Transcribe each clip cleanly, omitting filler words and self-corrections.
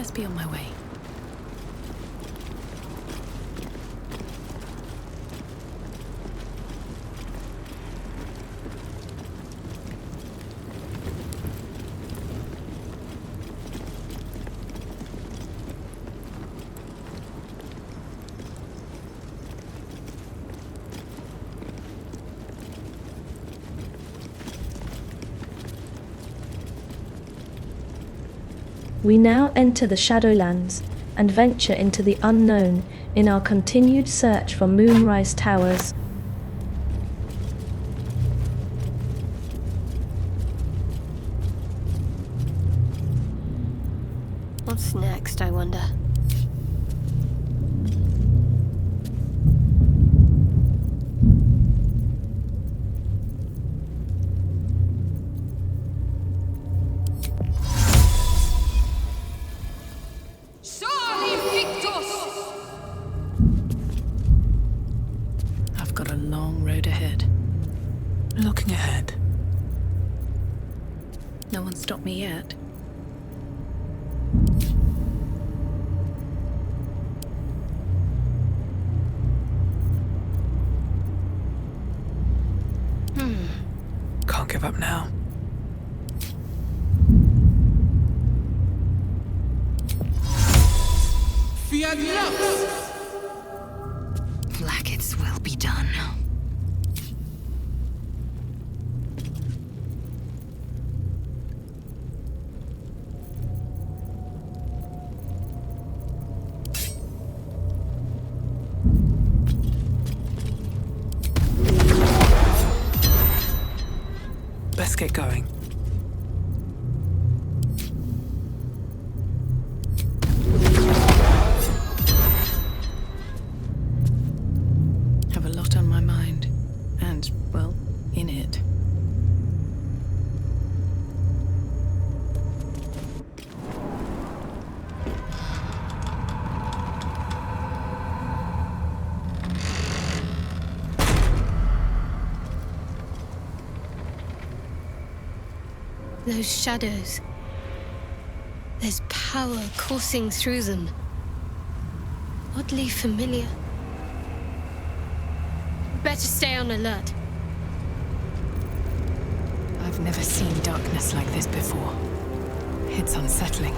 best be on my way. We now enter the Shadowlands and venture into the unknown in our continued search for Moonrise Towers. What's next, I wonder? I've got a long road ahead. Looking ahead. No one stopped me yet. Can't give up now. Blackets will be done. Let's get going. Have a lot on my mind. And, well, in it. Those shadows. There's power coursing through them. Oddly familiar. Better stay on alert. I've never seen darkness like this before. It's unsettling.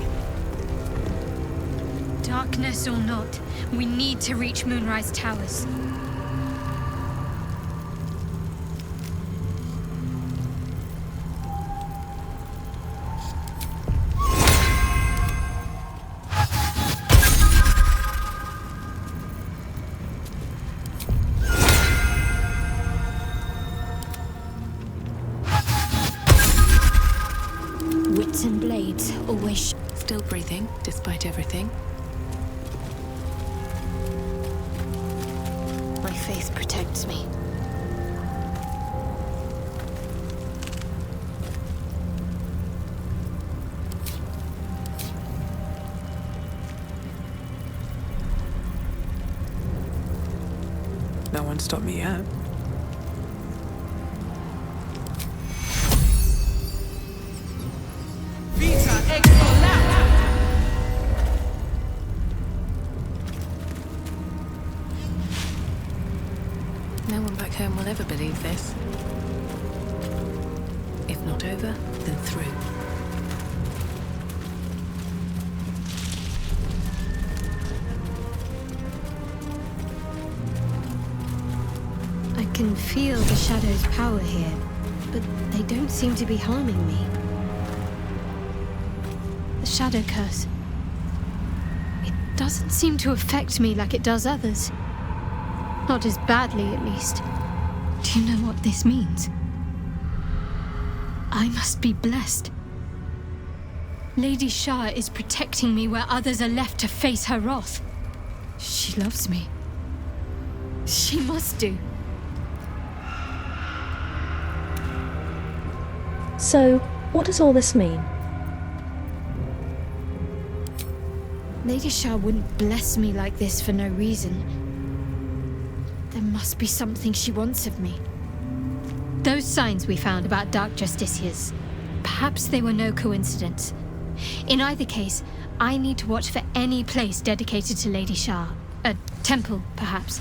Darkness or not, we need to reach Moonrise Towers. Wits and blades always Still breathing, despite everything. My faith protects me. No one stopped me yet. No one back home will ever believe this. If not over, then through. I can feel the shadow's power here, but they don't seem to be harming me. The shadow curse. It doesn't seem to affect me like it does others. Not as badly, at least. Do you know what this means? I must be blessed. Lady Shah is protecting me where others are left to face her wrath. She loves me. She must do. So, what does all this mean? Lady Shah wouldn't bless me like this for no reason. There must be something she wants of me. Those signs we found about dark justiciars, perhaps they were no coincidence. In either case, I need to watch for any place dedicated to Lady Shah. A temple, perhaps.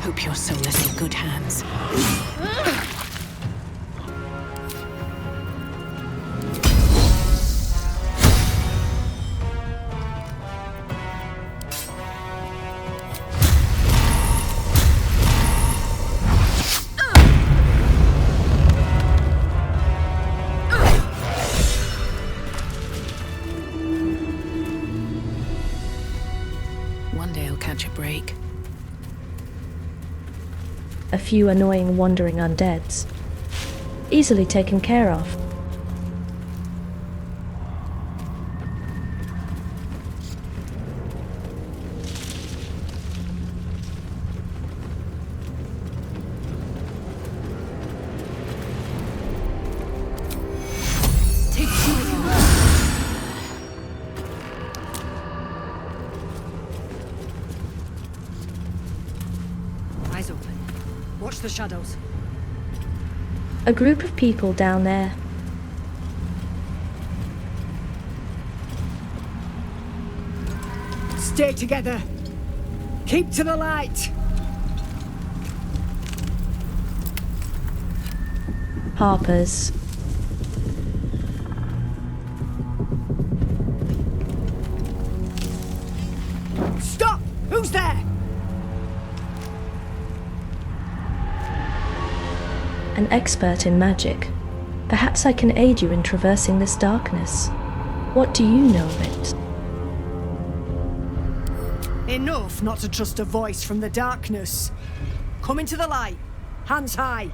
Hope your soul is in good hands. One day I'll catch a break. A few annoying wandering undeads. Easily taken care of. Eyes open. Watch the shadows. A group of people down there. Stay together. Keep to the light. Harpers. Stop! Who's there? An expert in magic. Perhaps I can aid you in traversing this darkness. What do you know of it? Enough not to trust a voice from the darkness. Come into the light. Hands high.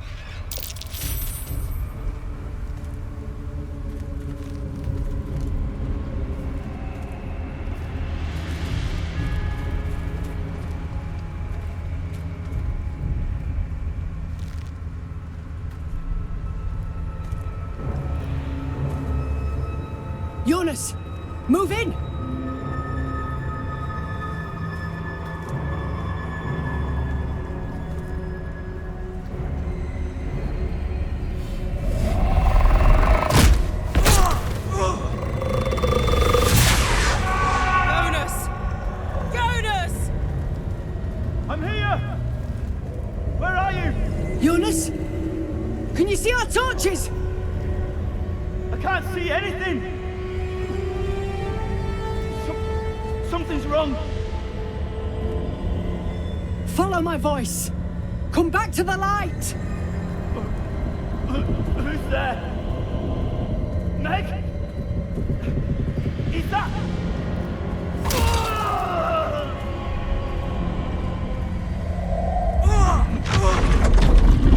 Jonas, move in! Jonas! Jonas! I'm here! Where are you? Jonas? Can you see our torches? I can't see anything! Something's wrong. Follow my voice. Come back to the light. Who's there? Meg? Is that...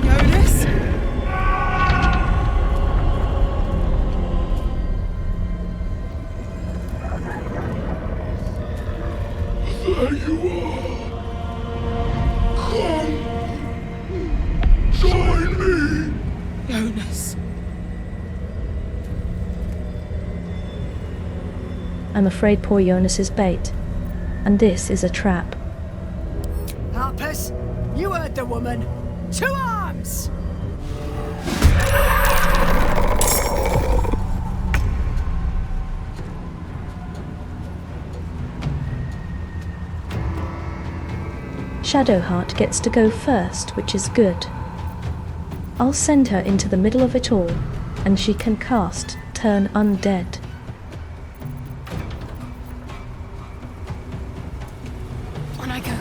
Jonas? There you are. Come. Join me. Jonas. I'm afraid poor Jonas is bait. And this is a trap. Harpers, you heard the woman. To arms! Shadowheart gets to go first, which is good. I'll send her into the middle of it all, and she can cast Turn Undead. On I go.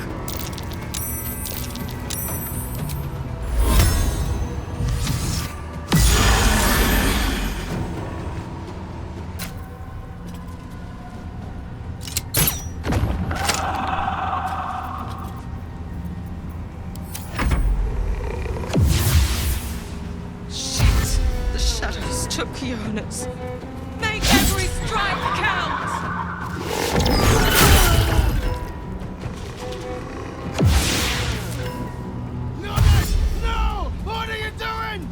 took Jonas. Make every strike count! No! What are you doing?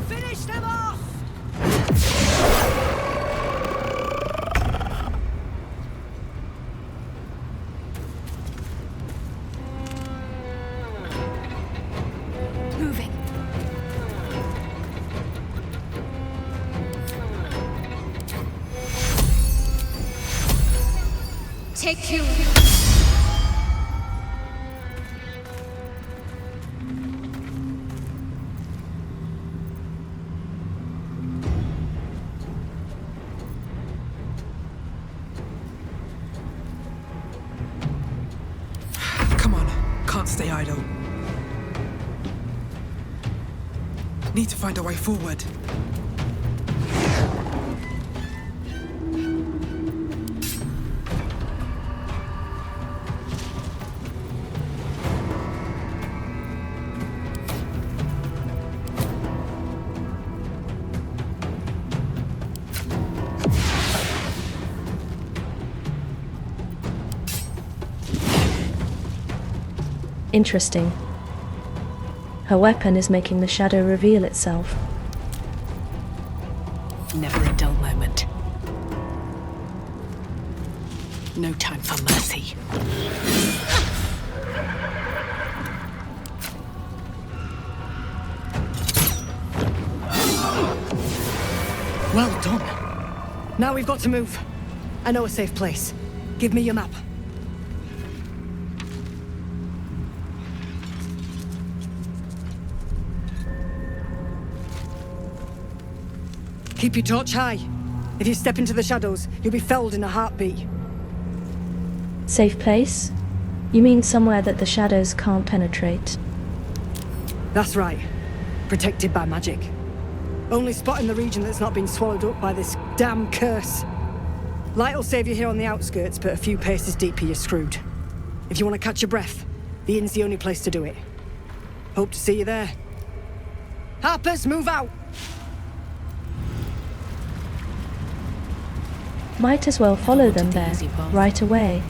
Finish them off! Moving. Take you. Come on, can't stay idle. Need to find a way forward. Interesting. Her weapon is making the shadow reveal itself. Never a dull moment. No time for mercy. Well done. Now we've got to move. I know a safe place. Give me your map. Keep your torch high. If you step into the shadows, you'll be felled in a heartbeat. Safe place? You mean somewhere that the shadows can't penetrate? That's right. Protected by magic. Only spot in the region that's not been swallowed up by this damn curse. Light will save you here on the outskirts, but a few paces deeper you're screwed. If you want to catch your breath, the inn's the only place to do it. Hope to see you there. Harpers, move out! Might as well follow them there, right away.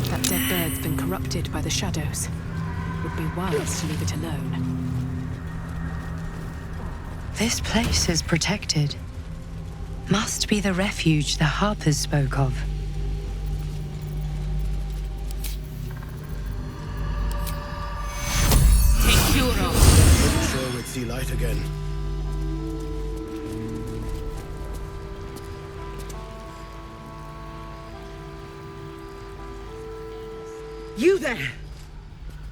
That dead bird's been corrupted by the shadows. Would be wise to leave it alone. This place is protected. Must be the refuge the Harpers spoke of. Sure we'd see light again. You there!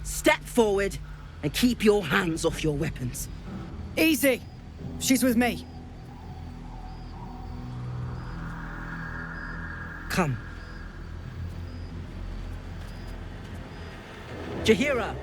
Step forward and keep your hands off your weapons. Easy! She's with me. Come. Jahira!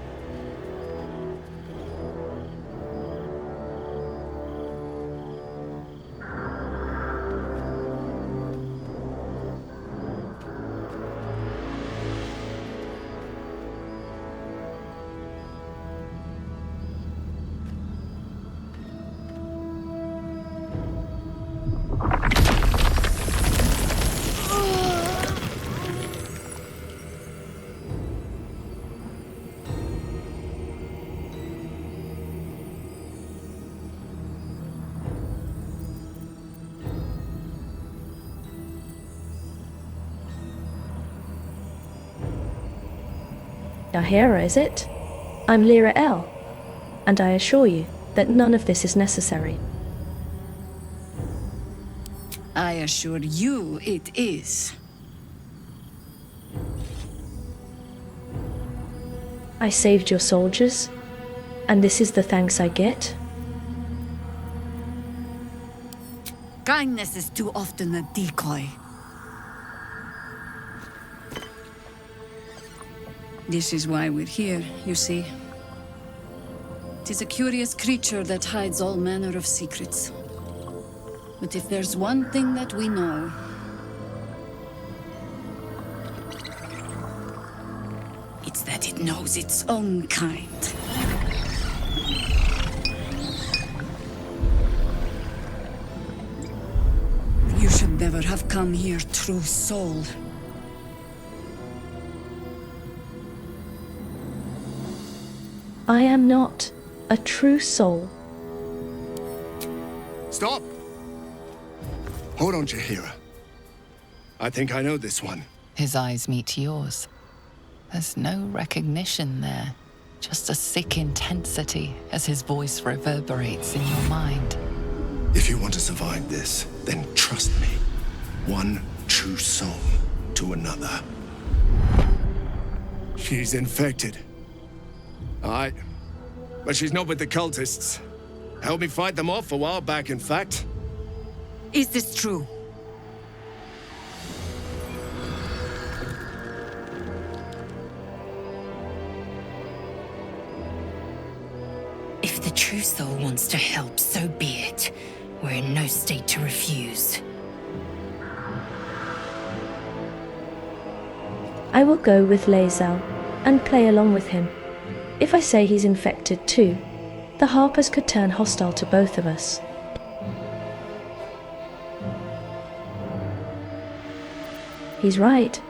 Jahira, is it? I'm Lirael, and I assure you that none of this is necessary. I assure you it is. I saved your soldiers, and this is the thanks I get? Kindness is too often a decoy. This is why we're here, you see. It is a curious creature that hides all manner of secrets. But if there's one thing that we know, it's that it knows its own kind. You should never have come here, true soul. I am not a true soul. Stop! Hold on, Jaheira. I think I know this one. His eyes meet yours. There's no recognition there, just a sick intensity as his voice reverberates in your mind. If you want to survive this, then trust me. One true soul to another. She's infected. Aye. But she's not with the cultists. Helped me fight them off a while back, in fact. Is this true? If the true soul wants to help, so be it. We're in no state to refuse. I will go with Lirael and play along with him. If I say he's infected too, the Harpers could turn hostile to both of us. He's right.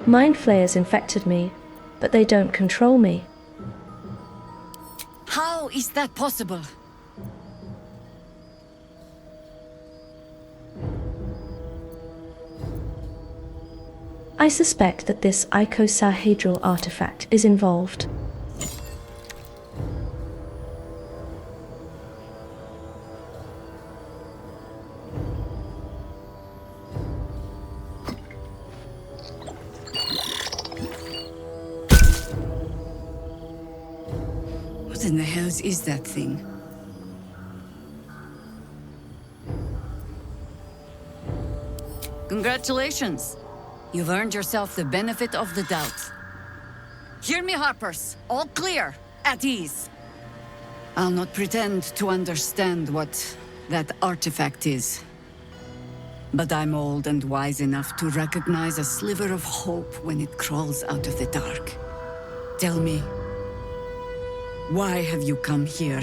Mind Flayers infected me, but they don't control me. How is that possible? I suspect that this icosahedral artifact is involved. What in the hells is that thing? Congratulations! You've earned yourself the benefit of the doubt. Hear me, Harpers. All clear. At ease. I'll not pretend to understand what that artifact is. But I'm old and wise enough to recognize a sliver of hope when it crawls out of the dark. Tell me, why have you come here?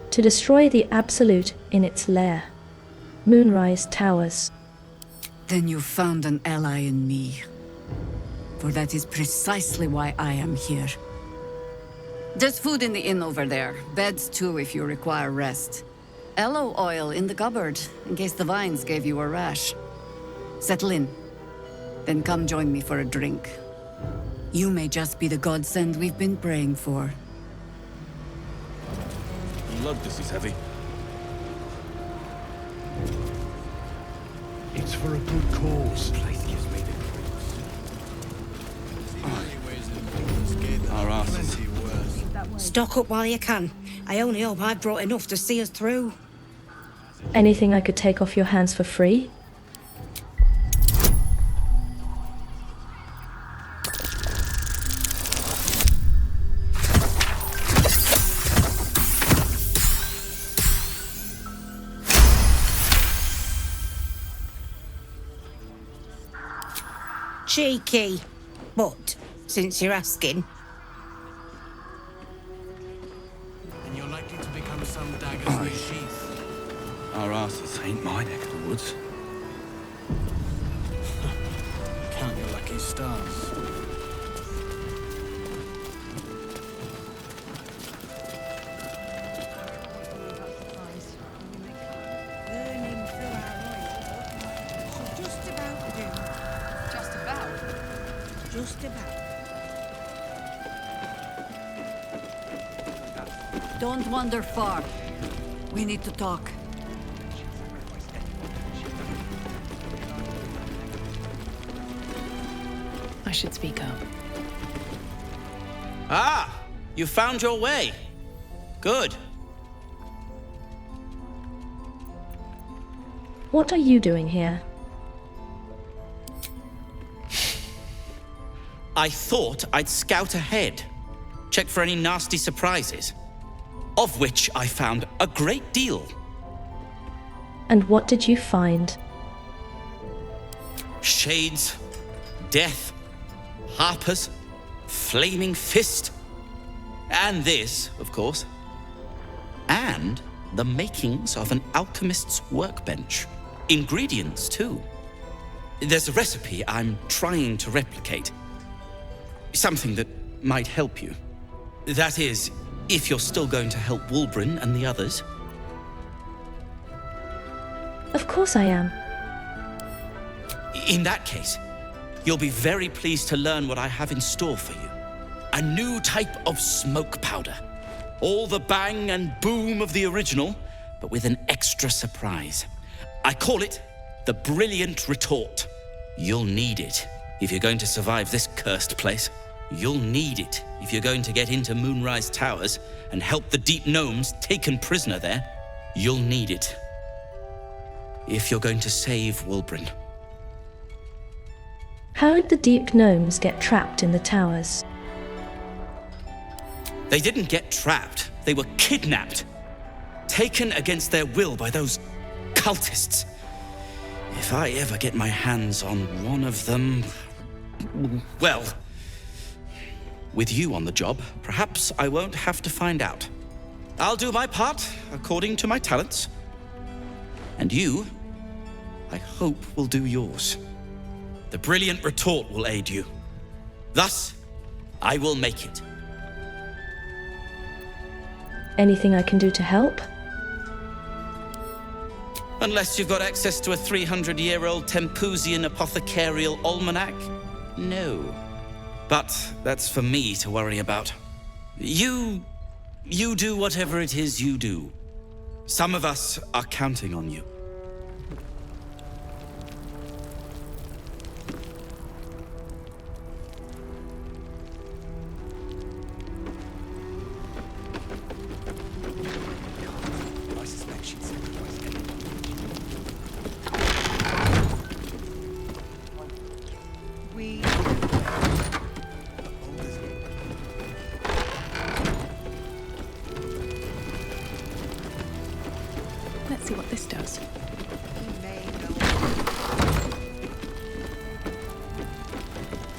To destroy the Absolute in its lair. Moonrise Towers. Then you found an ally in me. For that is precisely why I am here. There's food in the inn over there. Beds too if you require rest. Aloe oil in the cupboard, in case the vines gave you a rash. Settle in. Then come join me for a drink. You may just be the godsend we've been praying for. Love this is heavy. It's for a good cause. This place gives me the creeps. Our asses. Stock up while you can. I only hope I've brought enough to see us through. Anything I could take off your hands for free? Cheeky. But, since you're asking... And you're likely to become some dagger's new sheath. Our asses ain't my neck of the woods. Count your lucky stars. Burning through our oil. Should just about do. Just about. Just about. Don't wander far. We need to talk. I should speak up. Ah! You found your way. Good. What are you doing here? I thought I'd scout ahead, check for any nasty surprises, of which I found a great deal. And what did you find? Shades, death, harpers, flaming fist, and this, of course, and the makings of an alchemist's workbench. Ingredients, too. There's a recipe I'm trying to replicate. Something that might help you. That is, if you're still going to help Wulbren and the others. Of course I am. In that case, you'll be very pleased to learn what I have in store for you. A new type of smoke powder. All the bang and boom of the original, but with an extra surprise. I call it the Brilliant Retort. You'll need it if you're going to survive this cursed place. You'll need it if you're going to get into Moonrise Towers and help the Deep Gnomes taken prisoner there. You'll need it if you're going to save Wulbren. How did the Deep Gnomes get trapped in the towers? They didn't get trapped. They were kidnapped. Taken against their will by those cultists. If I ever get my hands on one of them... well... with you on the job, perhaps I won't have to find out. I'll do my part according to my talents. And you, I hope, will do yours. The Brilliant Retort will aid you. Thus, I will make it. Anything I can do to help? Unless you've got access to a 300-year-old Tempusian apothecarial almanac? No. But that's for me to worry about. You do whatever it is you do. Some of us are counting on you. Let's see what this does.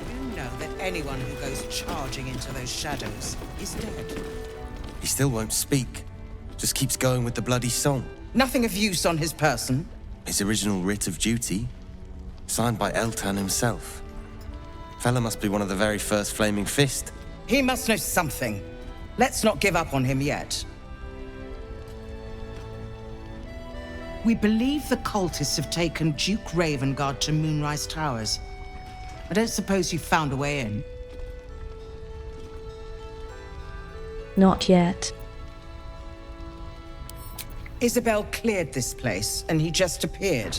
You know that anyone who goes charging into those shadows is dead. He still won't speak. Just keeps going with the bloody song. Nothing of use on his person. His original writ of duty, signed by Eltan himself. Fella must be one of the very first Flaming Fist. He must know something. Let's not give up on him yet. We believe the cultists have taken Duke Ravengard to Moonrise Towers. I don't suppose you found a way in? Not yet. Isabel cleared this place, and he just appeared.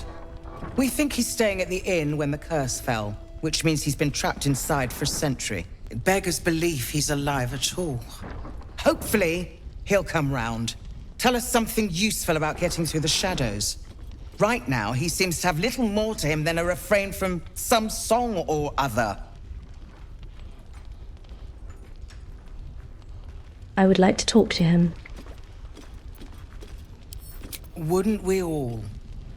We think he's staying at the inn when the curse fell, which means he's been trapped inside for a century. It beggars belief he's alive at all. Hopefully, he'll come round. Tell us something useful about getting through the shadows. Right now, he seems to have little more to him than a refrain from some song or other. I would like to talk to him. Wouldn't we all?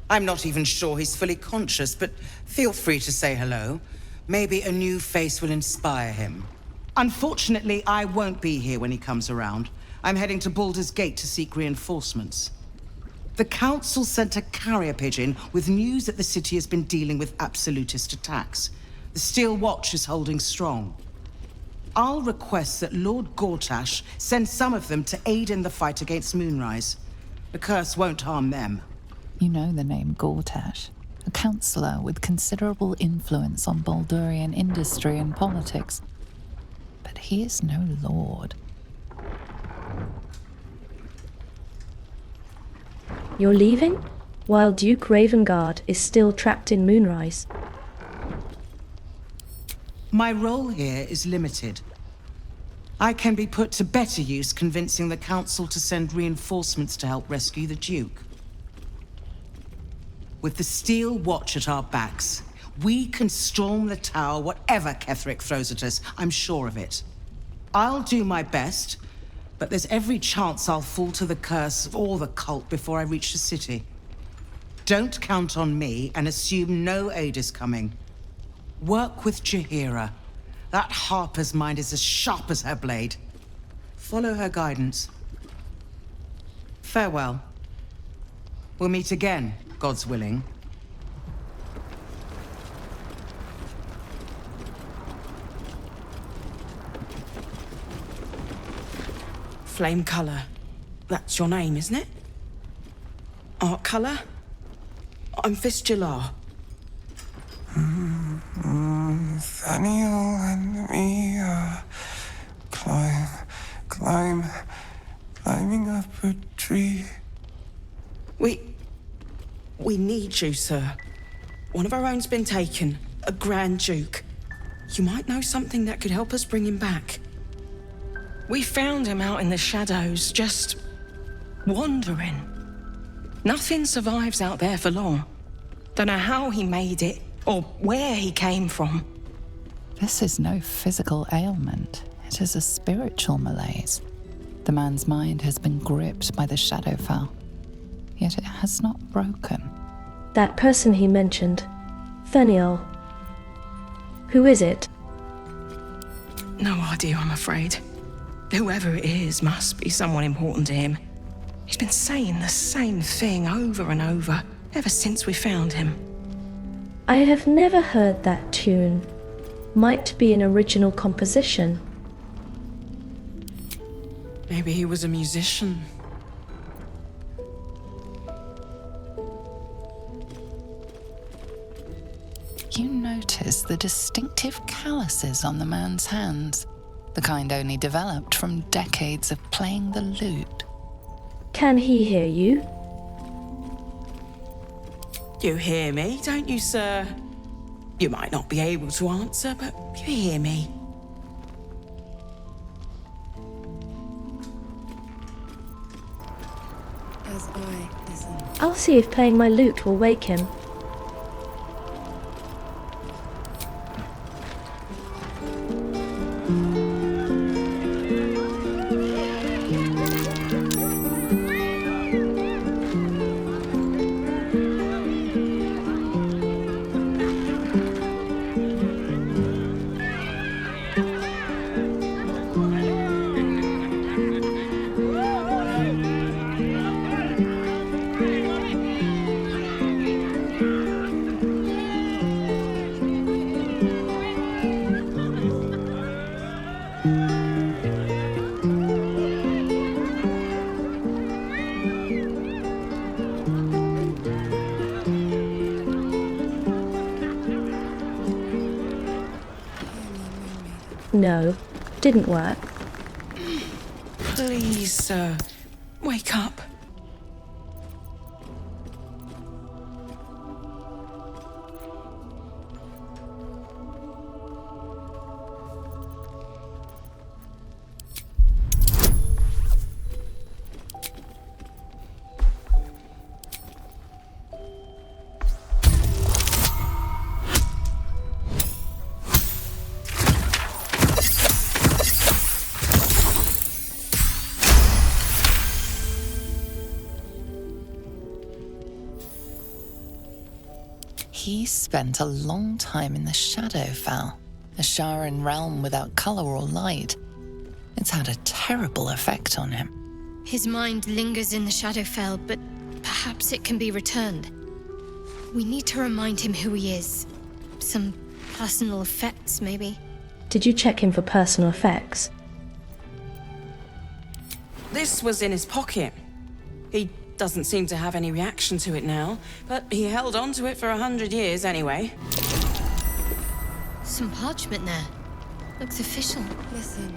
I'm not even sure he's fully conscious, but feel free to say hello. Maybe a new face will inspire him. Unfortunately, I won't be here when he comes around. I'm heading to Baldur's Gate to seek reinforcements. The Council sent a carrier pigeon with news that the city has been dealing with absolutist attacks. The Steel Watch is holding strong. I'll request that Lord Gortash send some of them to aid in the fight against Moonrise. The curse won't harm them. You know the name Gortash, a councillor with considerable influence on Baldurian industry and politics. But he is no lord. You're leaving? While Duke Ravengard is still trapped in Moonrise. My role here is limited. I can be put to better use convincing the Council to send reinforcements to help rescue the Duke. With the steel watch at our backs, we can storm the tower whatever Ketheric throws at us. I'm sure of it. I'll do my best, but there's every chance I'll fall to the curse or the cult before I reach the city. Don't count on me and assume no aid is coming. Work with Jaheira. That harper's mind is as sharp as her blade. Follow her guidance. Farewell. We'll meet again, God's willing. Flame Colour. That's your name, isn't it? Art Colour? I'm Fistula. Nathaniel and me are climbing up a tree. We need you, sir. One of our own's been taken, a Grand Duke. You might know something that could help us bring him back. We found him out in the shadows, just wandering. Nothing survives out there for long. Don't know how he made it, or where he came from. This is no physical ailment. It is a spiritual malaise. The man's mind has been gripped by the Shadowfell, yet it has not broken. That person he mentioned, Theniel. Who is it? No idea, I'm afraid. Whoever it is must be someone important to him. He's been saying the same thing over and over, ever since we found him. I have never heard that tune. Might be an original composition. Maybe he was a musician. You notice the distinctive calluses on the man's hands, the kind only developed from decades of playing the lute. Can he hear you? You hear me, don't you, sir? You might not be able to answer, but you hear me. As I listen. I'll see if playing my lute will wake him. No, didn't work. Please, sir, wake up. He spent a long time in the Shadowfell, a Sharan realm without color or light. It's had a terrible effect on him. His mind lingers in the Shadowfell, but perhaps it can be returned. We need to remind him who he is. Some personal effects, maybe. Did you check him for personal effects? This was in his pocket. He doesn't seem to have any reaction to it now, but he held on to it for 100 years anyway. Some parchment there. Looks official. Listen.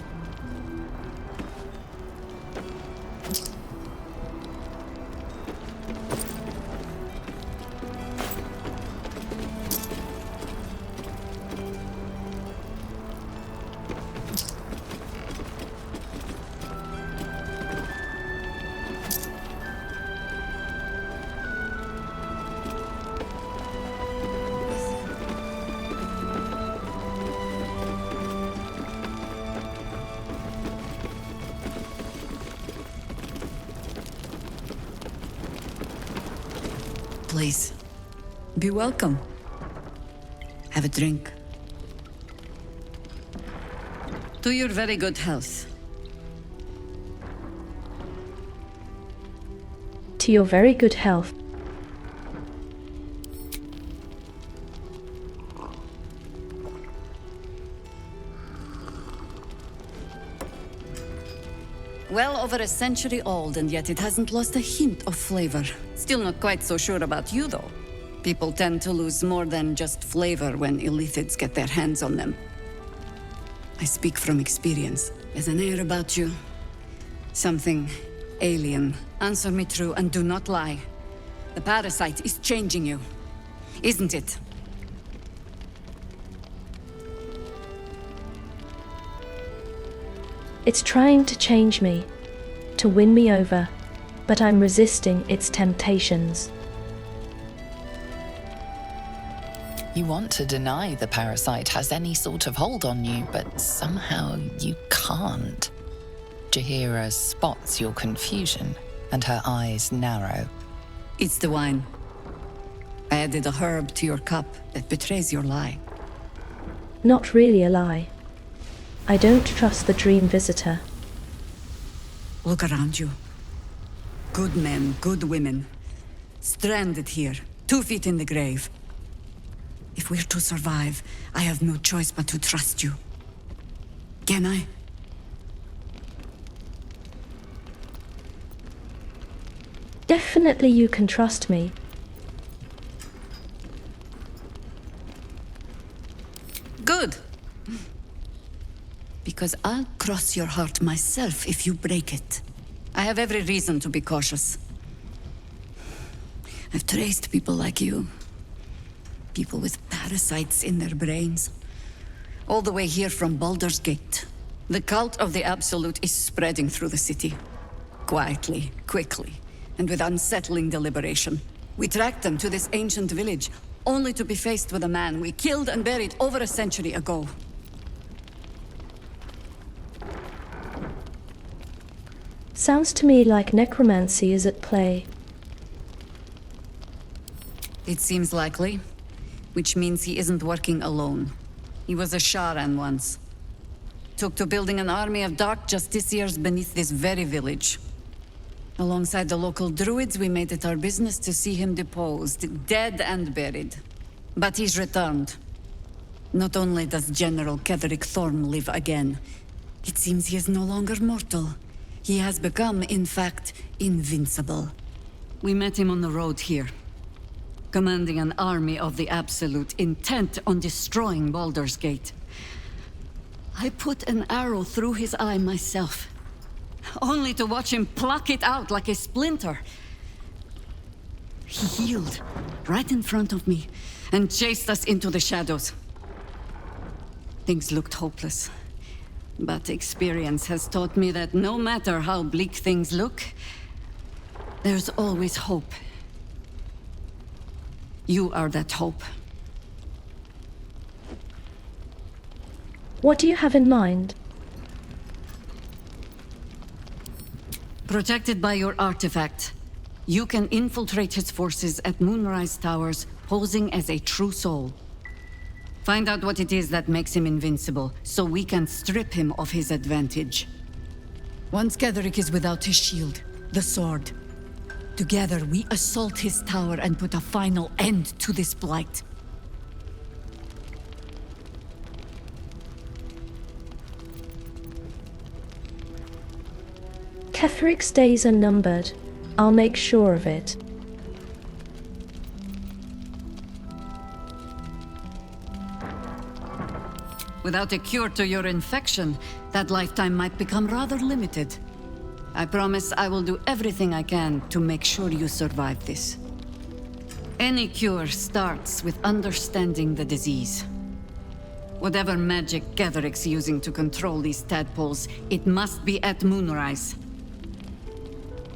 Please, be welcome. Have a drink. To your very good health. To your very good health. Well over a century old, and yet it hasn't lost a hint of flavor. Still not quite so sure about you, though. People tend to lose more than just flavor when illithids get their hands on them. I speak from experience. There's an air about you. Something alien. Answer me true and do not lie. The parasite is changing you, isn't it? It's trying to change me, to win me over, but I'm resisting its temptations. You want to deny the parasite has any sort of hold on you, but somehow you can't. Jaheira spots your confusion, and her eyes narrow. It's the wine. I added a herb to your cup that betrays your lie. Not really a lie. I don't trust the dream visitor. Look around you. Good men, good women. Stranded here, 2 feet in the grave. If we're to survive, I have no choice but to trust you. Can I? Definitely you can trust me. Good. Because I'll cross your heart myself if you break it. I have every reason to be cautious. I've traced people like you. People with parasites in their brains. All the way here from Baldur's Gate. The cult of the Absolute is spreading through the city. Quietly, quickly, and with unsettling deliberation. We tracked them to this ancient village, only to be faced with a man we killed and buried over a century ago. Sounds to me like necromancy is at play. It seems likely, which means he isn't working alone. He was a Sharan once. Took to building an army of dark justiciars beneath this very village. Alongside the local druids, we made it our business to see him deposed, dead and buried. But he's returned. Not only does General Ketheric Thorm live again, it seems he is no longer mortal. He has become, in fact, invincible. We met him on the road here, commanding an army of the Absolute, intent on destroying Baldur's Gate. I put an arrow through his eye myself, only to watch him pluck it out like a splinter. He healed right in front of me and chased us into the shadows. Things looked hopeless. But experience has taught me that no matter how bleak things look, there's always hope. You are that hope. What do you have in mind? Protected by your artifact, you can infiltrate his forces at Moonrise Towers, posing as a true soul. Find out what it is that makes him invincible, so we can strip him of his advantage. Once Ketheric is without his shield, the sword, together we assault his tower and put a final end to this blight. Ketheric's days are numbered. I'll make sure of it. Without a cure to your infection, that lifetime might become rather limited. I promise I will do everything I can to make sure you survive this. Any cure starts with understanding the disease. Whatever magic Ketheric's using to control these tadpoles, it must be at Moonrise.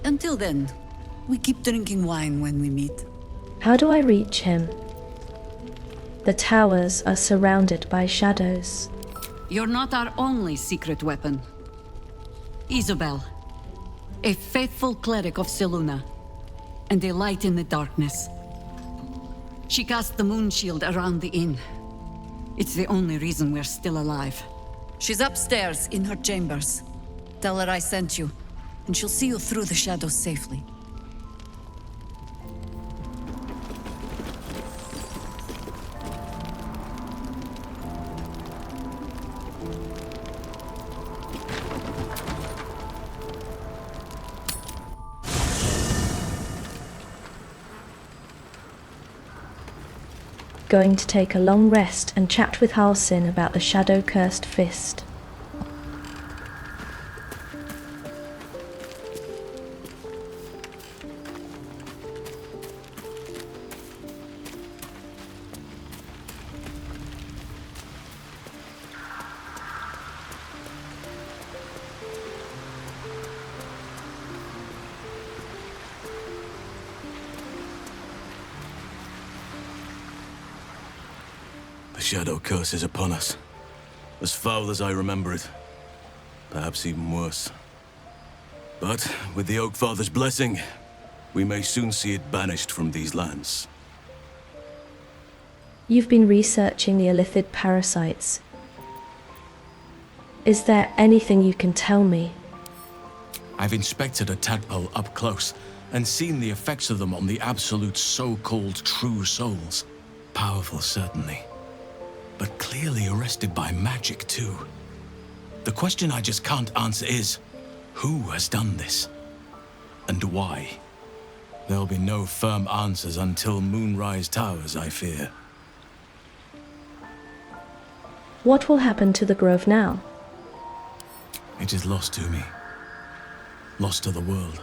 Until then, we keep drinking wine when we meet. How do I reach him? The towers are surrounded by shadows. You're not our only secret weapon. Isobel, a faithful cleric of Selûne, and a light in the darkness. She cast the moon shield around the inn. It's the only reason we're still alive. She's upstairs in her chambers. Tell her I sent you, and she'll see you through the shadows safely. Going to take a long rest and chat with Halsin about the shadow-cursed fist. The shadow curse is upon us. As foul as I remember it. Perhaps even worse. But with the Oak Father's blessing, we may soon see it banished from these lands. You've been researching the illithid parasites. Is there anything you can tell me? I've inspected a tadpole up close and seen the effects of them on the absolute so-called true souls. Powerful, certainly. But clearly arrested by magic, too. The question I just can't answer is, who has done this? And why? There'll be no firm answers until Moonrise Towers, I fear. What will happen to the grove now? It is lost to me. Lost to the world.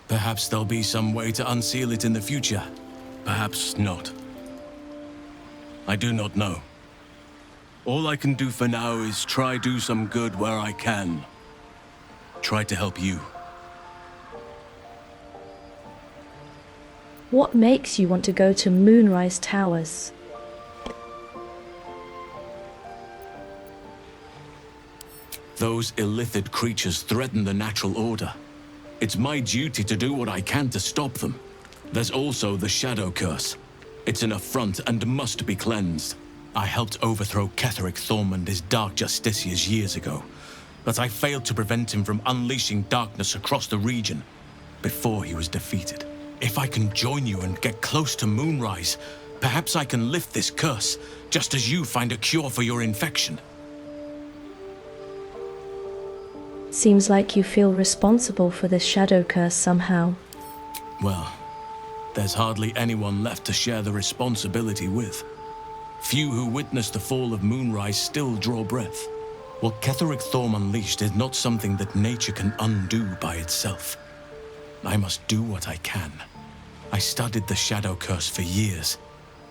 Perhaps there'll be some way to unseal it in the future. Perhaps not. I do not know. All I can do for now is try do some good where I can. Try to help you. What makes you want to go to Moonrise Towers? Those illithid creatures threaten the natural order. It's my duty to do what I can to stop them. There's also the shadow curse. It's an affront and must be cleansed. I helped overthrow Ketheric Thormund his dark justiciars years ago, but I failed to prevent him from unleashing darkness across the region before he was defeated. If I can join you and get close to Moonrise, perhaps I can lift this curse, just as you find a cure for your infection. Seems like you feel responsible for this shadow curse somehow. Well, there's hardly anyone left to share the responsibility with. Few who witnessed the fall of Moonrise still draw breath. What Ketheric Thorm unleashed is not something that nature can undo by itself. I must do what I can. I studied the shadow curse for years,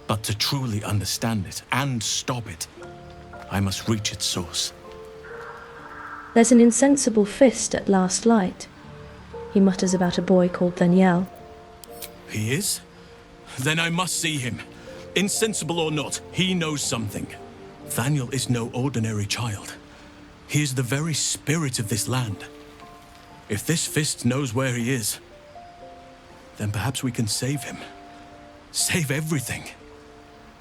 but to truly understand it and stop it, I must reach its source. There's an insensible fist at last light. He mutters about a boy called Daniel. He is? Then I must see him. Insensible or not, he knows something. Thaniel is no ordinary child. He is the very spirit of this land. If this fist knows where he is, then perhaps we can save him. Save everything.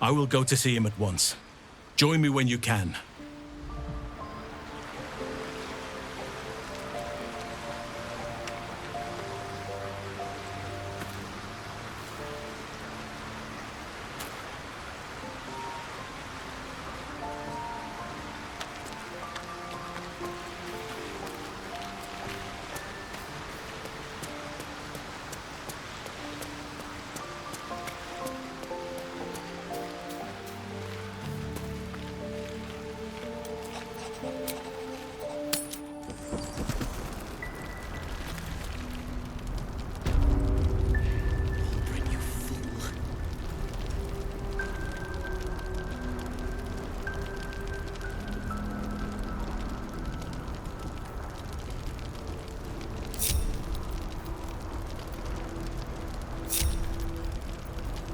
I will go to see him at once. Join me when you can.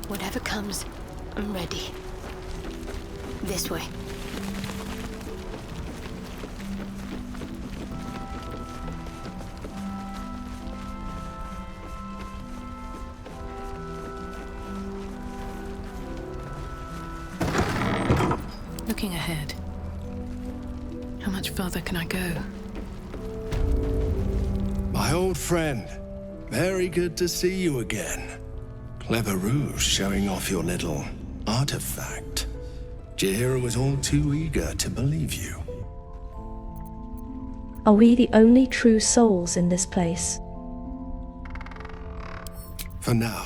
Whatever comes, I'm ready. This way. Looking ahead, how much further can I go? My old friend. Very good to see you again. Clever ruse showing off your little artifact. Jaheira was all too eager to believe you. Are we the only true souls in this place? For now.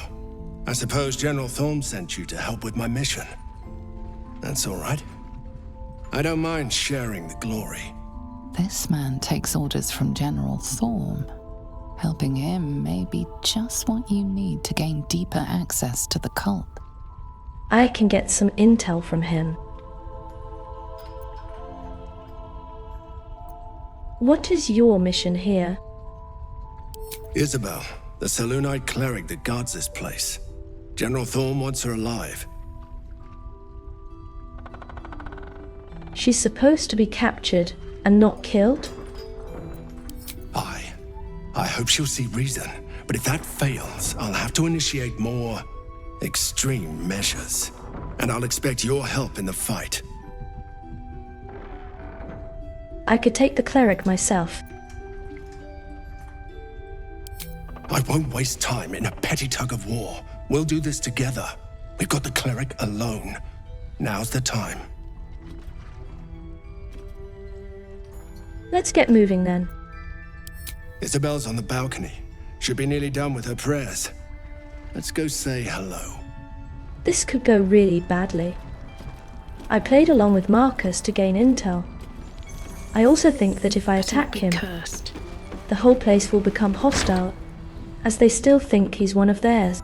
I suppose General Thorm sent you to help with my mission. That's all right. I don't mind sharing the glory. This man takes orders from General Thorm. Helping him may be just what you need to gain deeper access to the cult. I can get some intel from him. What is your mission here? Isabel, the Selûnite cleric that guards this place. General Thorm wants her alive. She's supposed to be captured and not killed? I hope she'll see reason, but if that fails, I'll have to initiate more extreme measures. And I'll expect your help in the fight. I could take the cleric myself. I won't waste time in a petty tug of war. We'll do this together. We've got the cleric alone. Now's the time. Let's get moving then. Isabel's on the balcony. Should be nearly done with her prayers. Let's go say hello. This could go really badly. I played along with Marcus to gain intel. I also think that if I attack him, the whole place will become hostile, as they still think he's one of theirs.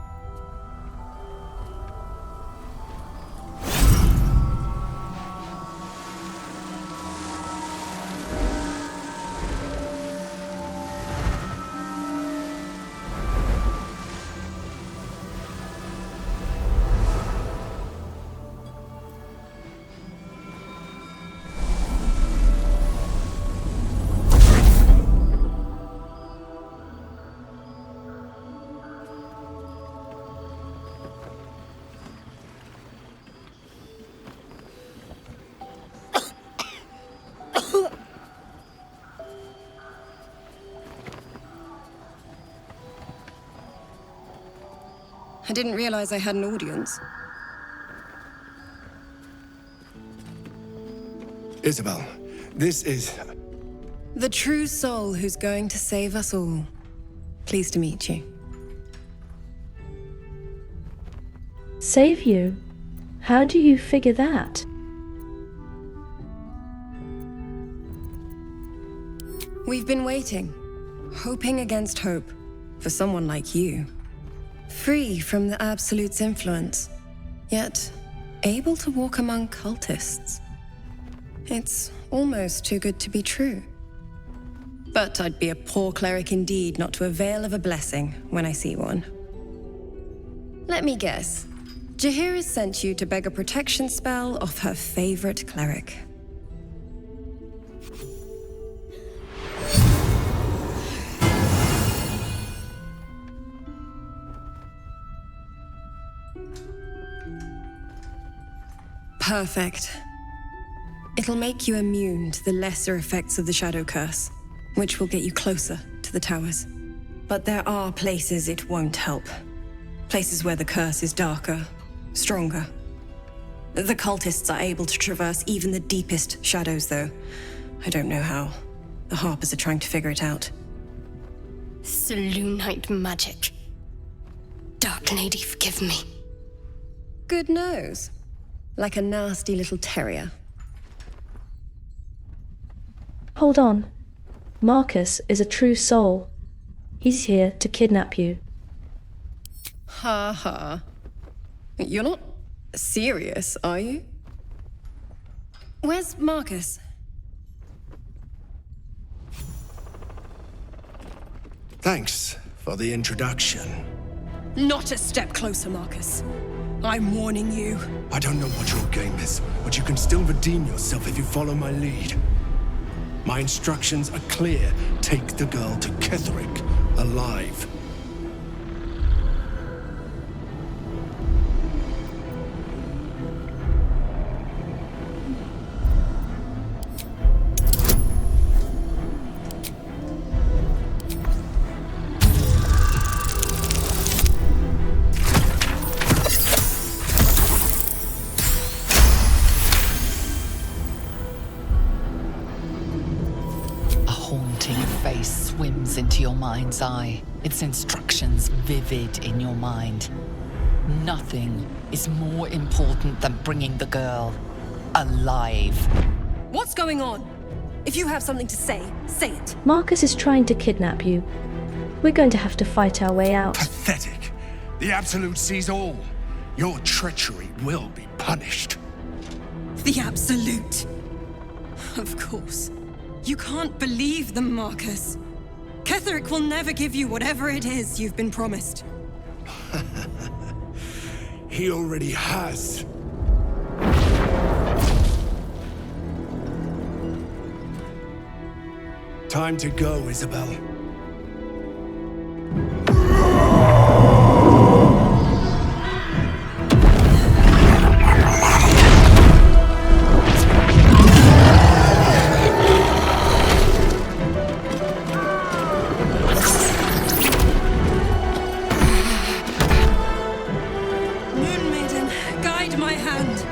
I didn't realize I had an audience. Isabel, this is... The true soul who's going to save us all. Pleased to meet you. Save you? How do you figure that? We've been waiting, hoping against hope, for someone like you. Free from the Absolute's influence, yet able to walk among cultists. It's almost too good to be true. But I'd be a poor cleric indeed not to avail of a blessing when I see one. Let me guess. Jaheira sent you to beg a protection spell off her favorite cleric. Perfect. It'll make you immune to the lesser effects of the Shadow Curse, which will get you closer to the towers. But there are places it won't help. Places where the curse is darker, stronger. The cultists are able to traverse even the deepest shadows, though. I don't know how. The Harpers are trying to figure it out. Selûnite magic. Dark Lady, forgive me. Good nose. Like a nasty little terrier. Hold on. Marcus is a true soul. He's here to kidnap you. Ha ha. You're not serious, are you? Where's Marcus? Thanks for the introduction. Not a step closer, Marcus. I'm warning you. I don't know what your game is, but you can still redeem yourself if you follow my lead. My instructions are clear. Take the girl to Ketheric, alive. burns into your mind's eye, its instructions vivid in your mind. Nothing is more important than bringing the girl alive. What's going on? If you have something to say it. Marcus is trying to kidnap you. We're going to have to fight our way out. Pathetic. The Absolute sees all. Your treachery will be punished. The Absolute. Of course. You can't believe them, Marcus. Ketheric will never give you whatever it is you've been promised. He already has. Time to go, Isabel. Moon Maiden, guide my hand.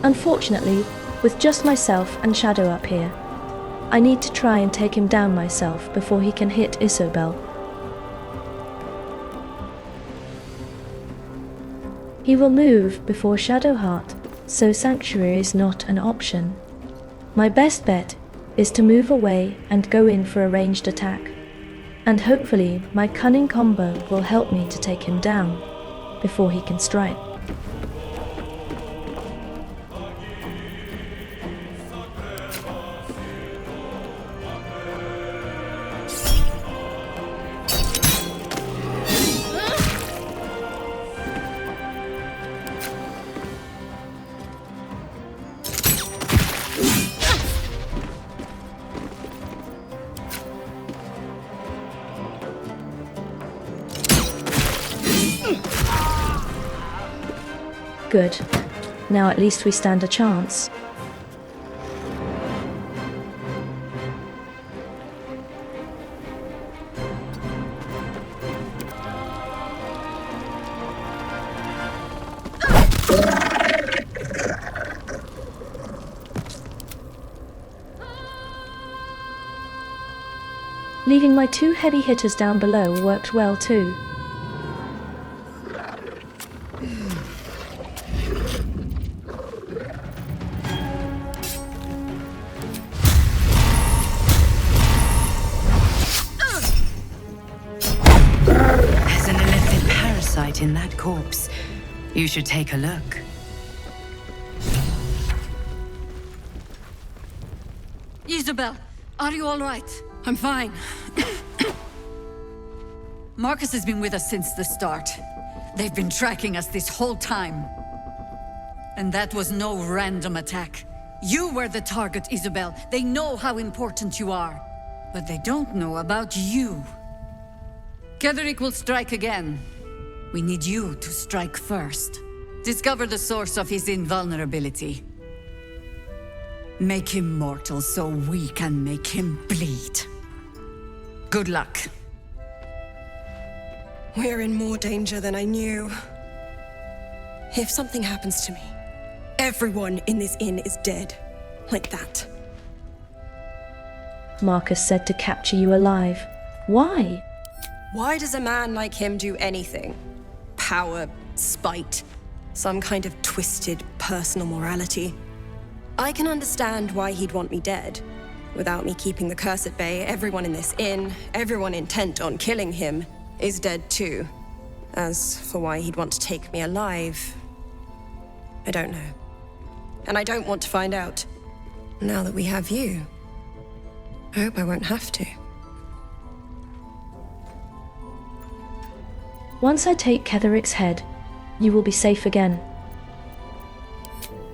Unfortunately, with just myself and Shadow up here, I need to try and take him down myself before he can hit Isobel. He will move before Shadowheart, so Sanctuary is not an option. My best bet is to move away and go in for a ranged attack, and hopefully my cunning combo will help me to take him down before he can strike. Good. Now at least we stand a chance. Leaving my two heavy hitters down below worked well too. There's an elithid parasite in that corpse. You should take a look. Isabel, are you all right? I'm fine. Marcus has been with us since the start. They've been tracking us this whole time. And that was no random attack. You were the target, Isabel. They know how important you are. But they don't know about you. Ketheric will strike again. We need you to strike first. Discover the source of his invulnerability. Make him mortal so we can make him bleed. Good luck. We're in more danger than I knew. If something happens to me, everyone in this inn is dead. Like that. Marcus said to capture you alive. Why? Why does a man like him do anything? Power, spite, some kind of twisted personal morality. I can understand why he'd want me dead. Without me keeping the curse at bay, everyone in this inn, everyone intent on killing him, is dead too. As for why he'd want to take me alive, I don't know. And I don't want to find out. Now that we have you, I hope I won't have to. Once I take Ketheric's head, you will be safe again.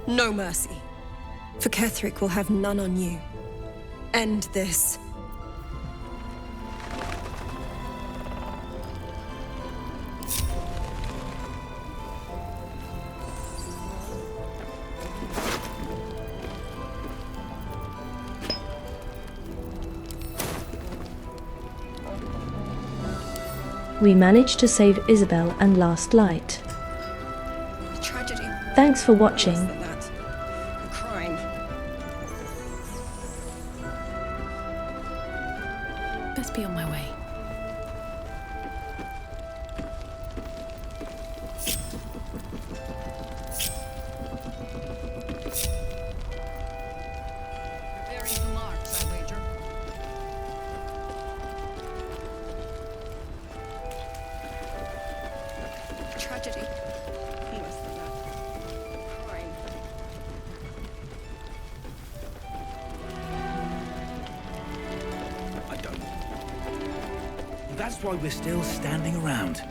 No mercy. For Ketheric will have none on you. End this. We managed to save Isabel and Last Light. A tragedy. Thanks for watching. A crime. Best be on my way. Preparing to march, I wager. Tragedy. Less than that. Crime. I don't. That's why we're still standing around.